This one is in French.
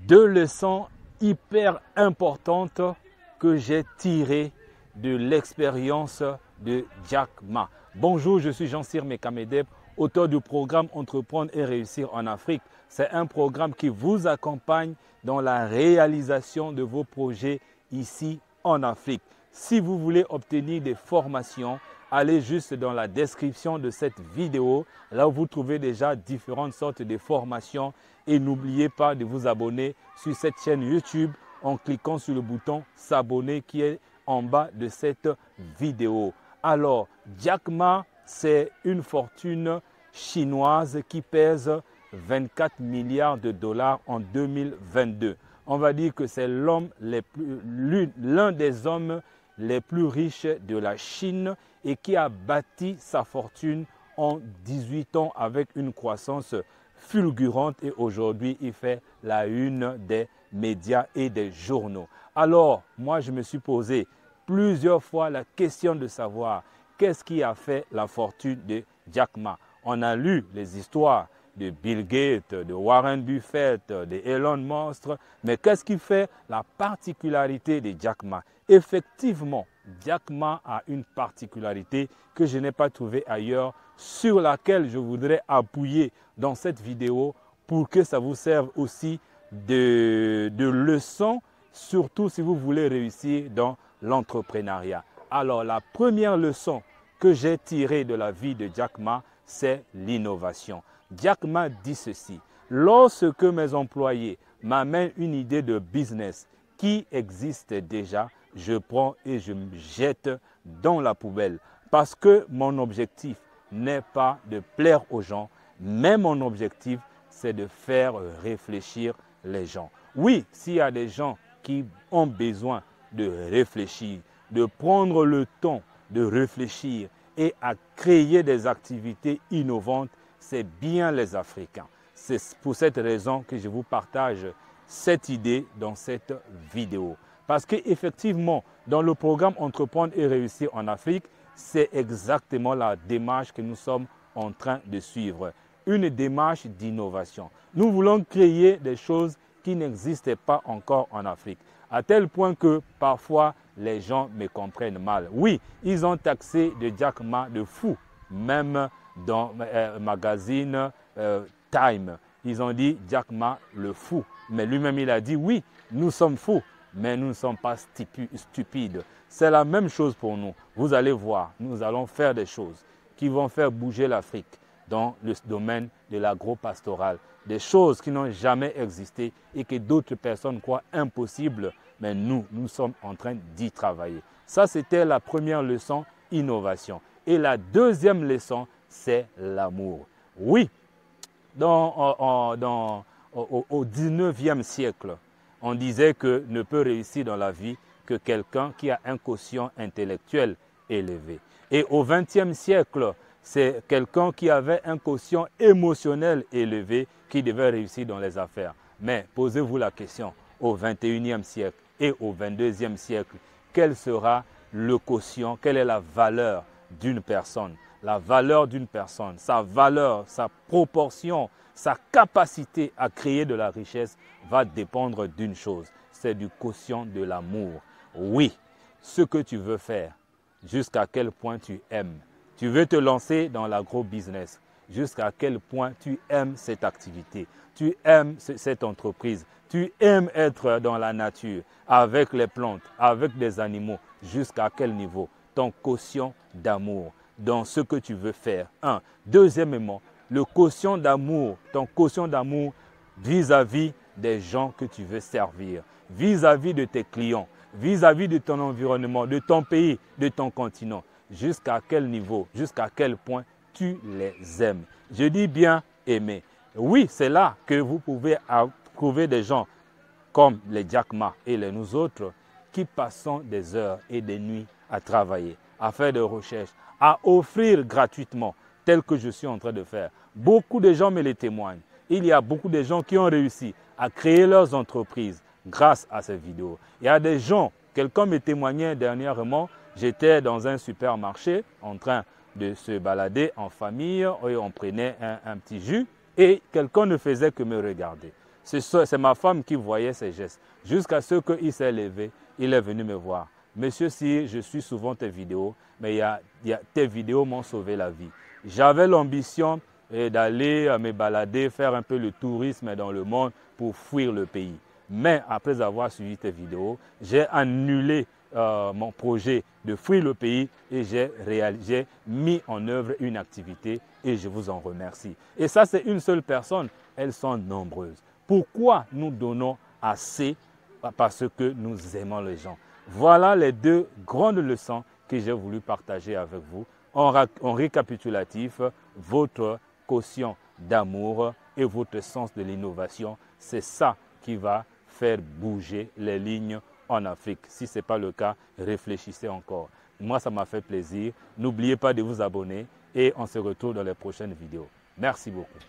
Deux leçons hyper importantes que j'ai tirées de l'expérience de Jack Ma. Bonjour, je suis Jean-Cyr Mekamedeb, auteur du programme Entreprendre et réussir en Afrique. C'est un programme qui vous accompagne dans la réalisation de vos projets ici en Afrique. Si vous voulez obtenir des formations, allez juste dans la description de cette vidéo. Là où vous trouvez déjà différentes sortes de formations. Et n'oubliez pas de vous abonner sur cette chaîne YouTube en cliquant sur le bouton s'abonner qui est en bas de cette vidéo. Alors, Jack Ma, c'est une fortune chinoise qui pèse 24 milliards de dollars en 2022. On va dire que c'est l'un des hommes les plus riches de la Chine et qui a bâti sa fortune en 18 ans avec une croissance fulgurante et aujourd'hui il fait la une des médias et des journaux. Alors, moi je me suis posé plusieurs fois la question de savoir qu'est-ce qui a fait la fortune de Jack Ma. On a lu les histoires de Bill Gates, de Warren Buffett, de Elon Musk, mais qu'est-ce qui fait la particularité de Jack Ma? Effectivement, Jack Ma a une particularité que je n'ai pas trouvée ailleurs, sur laquelle je voudrais appuyer dans cette vidéo pour que ça vous serve aussi de leçon, surtout si vous voulez réussir dans l'entrepreneuriat. Alors, la première leçon que j'ai tirée de la vie de Jack Ma, c'est l'innovation. Jack Ma dit ceci: lorsque mes employés m'amènent une idée de business qui existe déjà, je prends et je me jette dans la poubelle parce que mon objectif n'est pas de plaire aux gens, mais mon objectif, c'est de faire réfléchir les gens. Oui, s'il y a des gens qui ont besoin de réfléchir, de prendre le temps de réfléchir et à créer des activités innovantes, c'est bien les Africains. C'est pour cette raison que je vous partage cette idée dans cette vidéo. Parce qu'effectivement, dans le programme Entreprendre et réussir en Afrique, c'est exactement la démarche que nous sommes en train de suivre. Une démarche d'innovation. Nous voulons créer des choses qui n'existaient pas encore en Afrique. À tel point que parfois, les gens me comprennent mal. Oui, ils ont taxé de Jack Ma de fou. Même dans le magazine Time, ils ont dit Jack Ma le fou. Mais lui-même, il a dit oui, nous sommes fous. Mais nous ne sommes pas stupides. C'est la même chose pour nous. Vous allez voir, nous allons faire des choses qui vont faire bouger l'Afrique dans le domaine de l'agro-pastoral. Des choses qui n'ont jamais existé et que d'autres personnes croient impossibles. Mais nous sommes en train d'y travailler. Ça, c'était la première leçon, innovation. Et la deuxième leçon, c'est l'amour. Oui, au 19e siècle, on disait que ne peut réussir dans la vie que quelqu'un qui a un quotient intellectuel élevé. Et au 20e siècle, c'est quelqu'un qui avait un quotient émotionnel élevé qui devait réussir dans les affaires. Mais posez-vous la question, au 21e siècle et au 22e siècle, quel sera le quotient, quelle est la valeur d'une personne? La valeur d'une personne, sa valeur, sa proportion, sa capacité à créer de la richesse va dépendre d'une chose, c'est du quotient de l'amour. Oui, ce que tu veux faire, jusqu'à quel point tu aimes. Tu veux te lancer dans l'agro-business, jusqu'à quel point tu aimes cette activité, tu aimes cette entreprise, tu aimes être dans la nature, avec les plantes, avec des animaux, jusqu'à quel niveau? Ton quotient d'amour dans ce que tu veux faire. Un. Deuxièmement, le quotient d'amour, ton quotient d'amour vis-à-vis des gens que tu veux servir, vis-à-vis de tes clients, vis-à-vis de ton environnement, de ton pays, de ton continent. Jusqu'à quel niveau, jusqu'à quel point tu les aimes. Je dis bien aimer. Oui, c'est là que vous pouvez trouver des gens comme les Jack Ma et nous autres qui passons des heures et des nuits à travailler, à faire des recherches, à offrir gratuitement, tel que je suis en train de faire. Beaucoup de gens me le témoignent. Il y a beaucoup de gens qui ont réussi à créer leurs entreprises grâce à ces vidéos. Il y a des gens, quelqu'un me témoignait dernièrement, j'étais dans un supermarché en train de se balader en famille et on prenait un petit jus et quelqu'un ne faisait que me regarder. C'est ma femme qui voyait ces gestes. Jusqu'à ce qu'il s'est levé, il est venu me voir. Monsieur, si je suis souvent tes vidéos, mais tes vidéos m'ont sauvé la vie. J'avais l'ambition d'aller me balader, faire un peu le tourisme dans le monde pour fuir le pays. Mais après avoir suivi tes vidéos, j'ai annulé mon projet de fuir le pays et j'ai mis en œuvre une activité et je vous en remercie. Et ça, c'est une seule personne. Elles sont nombreuses. Pourquoi nous donnons assez? Parce que nous aimons les gens. Voilà les deux grandes leçons que j'ai voulu partager avec vous. En récapitulatif, votre quotient d'amour et votre sens de l'innovation, c'est ça qui va faire bouger les lignes en Afrique. Si ce n'est pas le cas, réfléchissez encore. Moi, ça m'a fait plaisir. N'oubliez pas de vous abonner et on se retrouve dans les prochaines vidéos. Merci beaucoup.